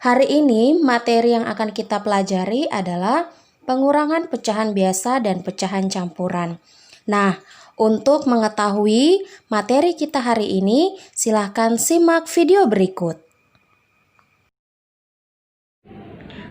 Hari ini materi yang akan kita pelajari adalah pengurangan pecahan biasa dan pecahan campuran. Nah, untuk mengetahui materi kita hari ini, silahkan simak video berikut.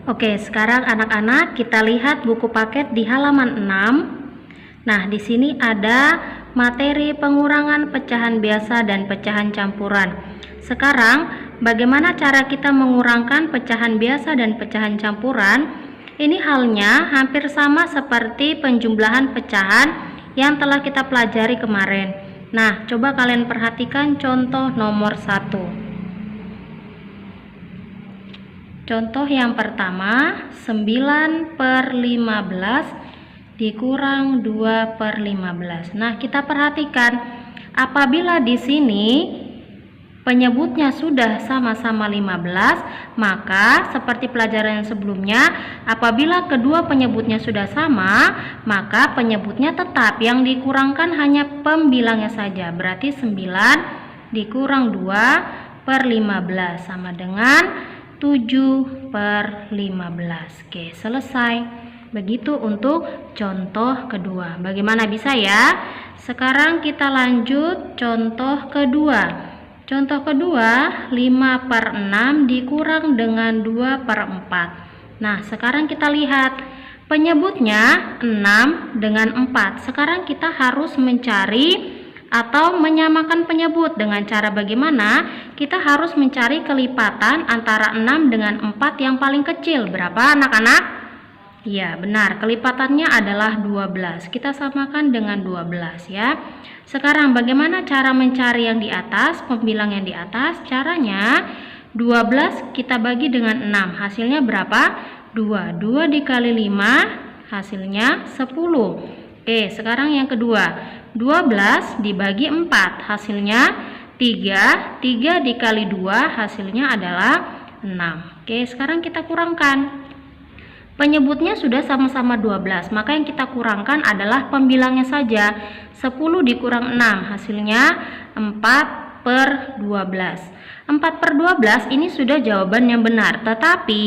Oke, sekarang anak-anak kita lihat buku paket di halaman 6. Nah, di sini ada materi pengurangan pecahan biasa dan pecahan campuran. Sekarang, bagaimana cara kita mengurangkan pecahan biasa dan pecahan campuran? Ini halnya hampir sama seperti penjumlahan pecahan yang telah kita pelajari kemarin. Nah, coba kalian perhatikan contoh nomor 1. Contoh yang pertama, 9/15 dikurang 2/15. Nah, kita perhatikan apabila di sini penyebutnya sudah sama-sama 15, maka seperti pelajaran yang sebelumnya, apabila kedua penyebutnya sudah sama, maka penyebutnya tetap, yang dikurangkan hanya pembilangnya saja. Berarti 9 dikurang 2/15 sama dengan 7/15. Oke, selesai. Begitu untuk contoh kedua. Bagaimana bisa ya? Sekarang kita lanjut contoh kedua. Contoh kedua, 5/6 dikurang dengan 2/4. Nah, sekarang kita lihat penyebutnya 6 dengan 4. Sekarang kita harus mencari atau menyamakan penyebut dengan cara bagaimana? Kita harus mencari kelipatan antara 6 dengan 4 yang paling kecil. Berapa anak-anak? Ya, benar. Kelipatannya adalah 12. Kita samakan dengan 12 ya. Sekarang bagaimana cara mencari yang di atas, pembilang yang di atas? Caranya 12 kita bagi dengan 6. Hasilnya berapa? 2. 2 dikali 5 hasilnya 10. Oke, sekarang yang kedua. 12 dibagi 4 hasilnya 3. 3 dikali 2 hasilnya adalah 6. Oke, sekarang kita kurangkan. Penyebutnya sudah sama-sama 12, maka yang kita kurangkan adalah pembilangnya saja. 10 dikurang 6, hasilnya 4/12. 4/12 ini sudah jawaban yang benar. Tetapi,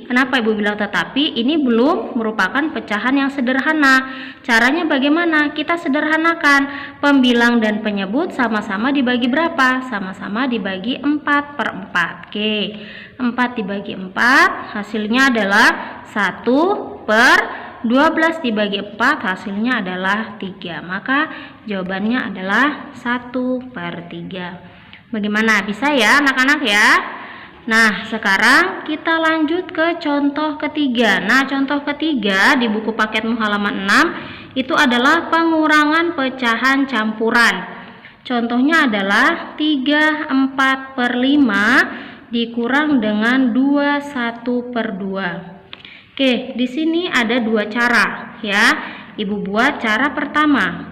kenapa Ibu bilang tetapi? Ini belum merupakan pecahan yang sederhana. Caranya bagaimana? Kita sederhanakan. Pembilang dan penyebut sama-sama dibagi berapa? Sama-sama dibagi 4/4. Oke, 4 dibagi 4 hasilnya adalah 1/12 dibagi 4 hasilnya adalah 3. Maka jawabannya adalah 1/3. Bagaimana? Bisa ya anak-anak ya? Nah, sekarang kita lanjut ke contoh ketiga. Nah, contoh ketiga di buku paketmu halaman 6 itu adalah pengurangan pecahan campuran. Contohnya adalah 3/4/5 dikurang dengan 21/2. Oke, di sini ada dua cara ya. Ibu buat cara pertama.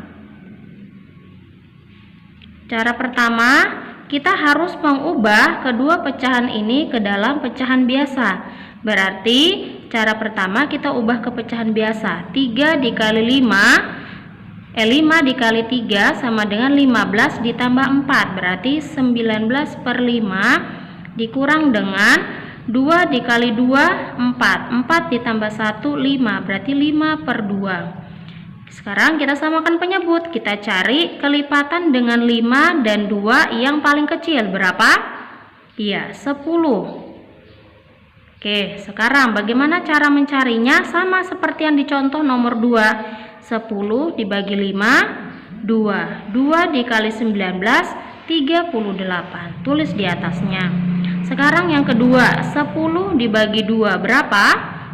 Cara pertama, kita harus mengubah kedua pecahan ini ke dalam pecahan biasa. Berarti cara pertama kita ubah ke pecahan biasa. 3 dikali 5 dikali 3 sama dengan 15 ditambah 4. Berarti 19/5 dikurang dengan 2 dikali 2, 4. 4 ditambah 1, 5. Berarti 5/2. Sekarang kita samakan penyebut. Kita cari kelipatan dengan 5 dan 2 yang paling kecil. Berapa? Iya, 10. Oke, sekarang bagaimana cara mencarinya? Sama seperti yang di contoh nomor 2. 10 dibagi 5, 2. 2 dikali 19, 38. Tulis di atasnya. Sekarang yang kedua, 10 dibagi 2 berapa?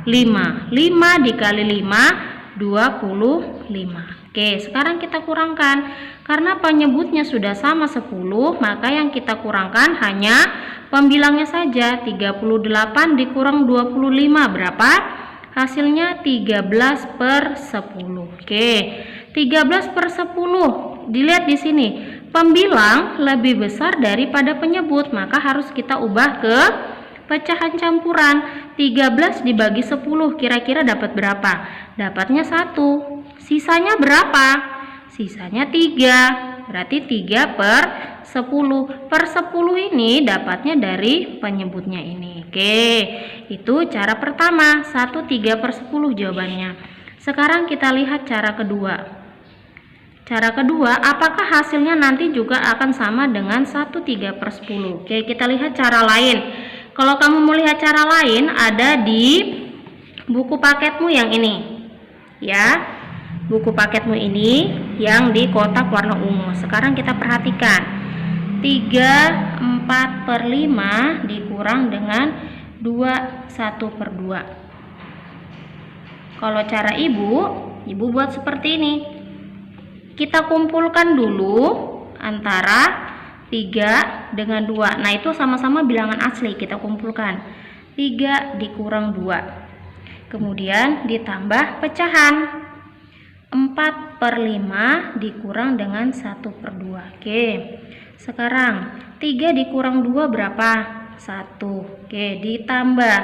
5. 5 dikali 5, 25. Oke, sekarang kita kurangkan. Karena penyebutnya sudah sama 10, maka yang kita kurangkan hanya pembilangnya saja. 38 dikurang 25 berapa? Hasilnya 13/10. Oke, 13/10. Dilihat di sini. Pembilang lebih besar daripada penyebut, maka harus kita ubah ke pecahan campuran. 13 dibagi 10 kira-kira dapat berapa? Dapatnya 1. Sisanya berapa? Sisanya 3. berarti 3 per 10. Per 10 ini dapatnya dari penyebutnya ini. Oke, itu cara pertama, 1 3 per 10 jawabannya. Sekarang kita lihat cara kedua. Cara kedua, apakah hasilnya nanti juga akan sama dengan 1 3 per 10? Oke, kita lihat cara lain. Kalau kamu mau lihat cara lain, ada di buku paketmu yang ini. Ya, buku paketmu ini yang di kotak warna ungu. Sekarang kita perhatikan. 3 4 per 5 dikurang dengan 2 1 per 2. Kalau cara ibu buat seperti ini. Kita kumpulkan dulu antara 3 dengan 2. Nah, itu sama-sama bilangan asli, kita kumpulkan. 3 dikurang 2. Kemudian ditambah pecahan. 4 per 5 dikurang dengan 1 per 2. Oke, sekarang 3 dikurang 2 berapa? 1. Oke, ditambah.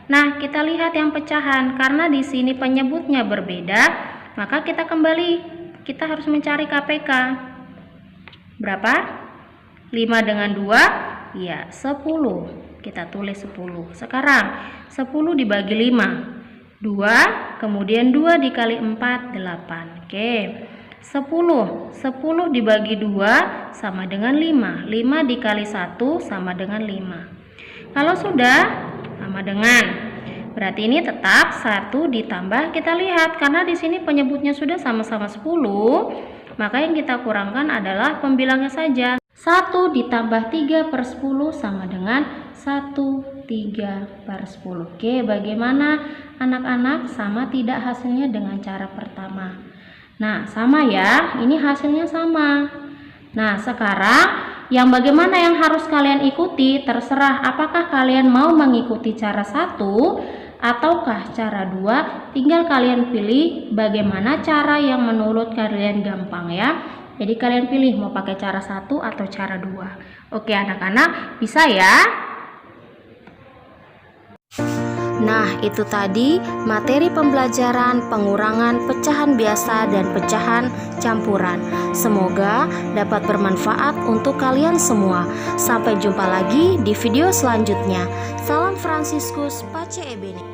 Nah, kita lihat yang pecahan. Karena di sini penyebutnya berbeda, maka kita harus mencari KPK. Berapa? 5 dengan 2? Ya, 10. Kita tulis 10. Sekarang 10 dibagi 5. 2, kemudian 2 dikali 4, 8. Oke, 10 dibagi 2 sama dengan 5. 5 dikali 1 sama dengan 5. Kalau sudah sama dengan, berarti ini tetap 1 ditambah, kita lihat karena di sini penyebutnya sudah sama-sama 10, maka yang kita kurangkan adalah pembilangnya saja. 1 ditambah 3 per 10 sama dengan 1 3 per 10. Oke, bagaimana anak-anak, sama tidak hasilnya dengan cara pertama? Nah, sama ya, ini hasilnya sama. Nah, sekarang bagaimana yang harus kalian ikuti? Terserah apakah kalian mau mengikuti cara 1 ataukah cara 2. Tinggal kalian pilih bagaimana cara yang menurut kalian gampang ya. Jadi kalian pilih mau pakai cara 1 atau cara 2. Oke anak-anak, bisa ya? Nah, itu tadi materi pembelajaran pengurangan pecahan biasa dan pecahan campuran. Semoga dapat bermanfaat untuk kalian semua. Sampai jumpa lagi di video selanjutnya. Salam Fransiskus Pace Ebene.